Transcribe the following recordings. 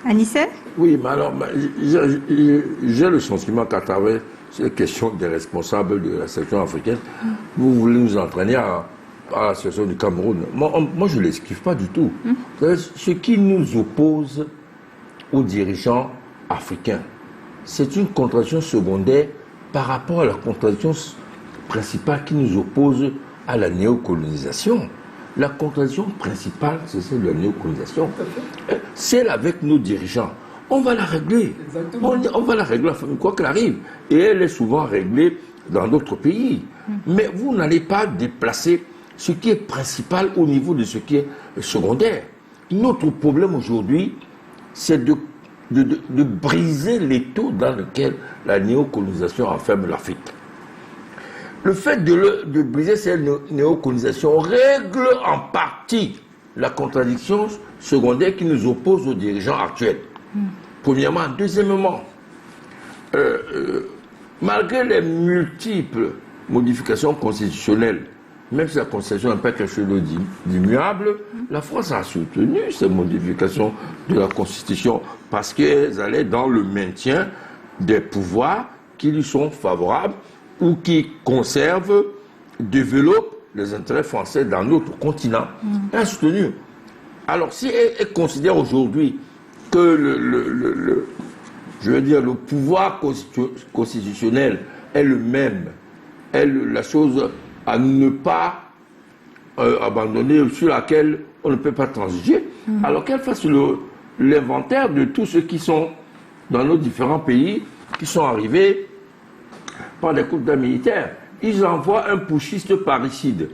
Anissé? Oui, mais alors, j'ai le sentiment qu'à travers ces questions des responsables de la section africaine, vous voulez nous entraîner à la situation du Cameroun. Moi je ne l'esquive pas du tout. Ce qui nous oppose aux dirigeants africains, c'est une contradiction secondaire par rapport à la contradiction principale qui nous oppose à la néocolonisation. La contradiction principale, c'est celle de la néocolonisation. Celle avec nos dirigeants. On va la régler. On va la régler, quoi qu'elle arrive. Et elle est souvent réglée dans d'autres pays. Mais vous n'allez pas déplacer ce qui est principal au niveau de ce qui est secondaire. Notre problème aujourd'hui, c'est de briser l'étau dans lequel la néocolonisation enferme l'Afrique. Le fait de briser cette néocolonisation règle en partie la contradiction secondaire qui nous oppose aux dirigeants actuels. Premièrement. Deuxièmement, malgré les multiples modifications constitutionnelles, même si la Constitution n'est pas quelque chose d'immuable, la France a soutenu ces modifications de la Constitution parce qu'elles allaient dans le maintien des pouvoirs qui lui sont favorables ou qui conservent, développent les intérêts français dans notre continent. Elle a soutenu. Alors si elle considère aujourd'hui que le pouvoir constitutionnel est le même, la chose à ne pas abandonner, sur laquelle on ne peut pas transiger, alors qu'elle fasse l'inventaire de tous ceux qui sont dans nos différents pays, qui sont arrivés par des coups d'État militaires. Ils envoient un putschiste parricide,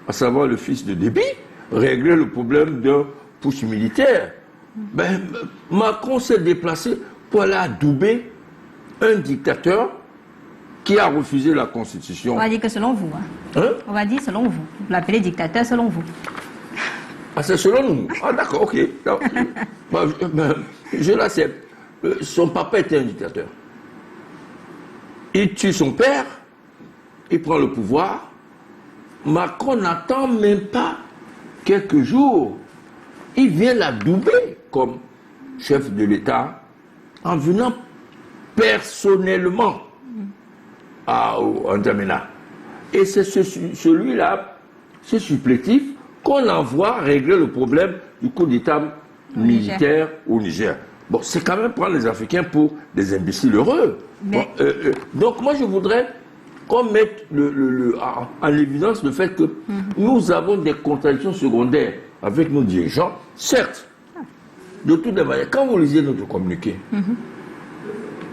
à savoir le fils de Déby, régler le problème d'un putsch militaire. Ben, Macron s'est déplacé pour aller adouber un dictateur qui a refusé la Constitution. On va dire que selon vous. On va dire selon vous. Vous l'appelez dictateur selon vous. Ah, c'est selon nous. Ah, d'accord, ok. Je l'accepte. Son papa était un dictateur. Il tue son père, il prend le pouvoir. Macron n'attend même pas quelques jours. Il vient l'adouber comme chef de l'État en venant personnellement à N'Djamena. Et c'est celui-là, ce supplétif, qu'on envoie régler le problème du coup d'État militaire au Niger. Bon, c'est quand même prendre les Africains pour des imbéciles heureux. Mais... donc moi je voudrais qu'on mette en évidence le fait que nous avons des contradictions secondaires avec nos dirigeants, certes, de toutes les manières. Quand vous lisez notre communiqué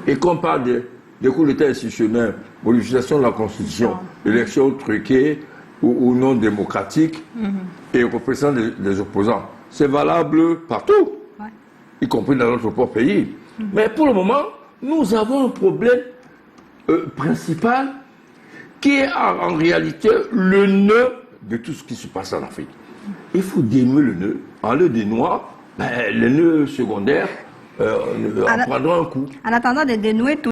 et qu'on parle des coups d'État institutionnels, modification de la Constitution, élections truquées ou non démocratiques et représentant des opposants, c'est valable partout, y compris dans notre propre pays. Mais pour le moment, nous avons un problème principal qui est en réalité le nœud de tout ce qui se passe en Afrique. Il faut dénouer le nœud. En le dénouant, les nœuds secondaires en prendront un coup. En attendant de dénouer tout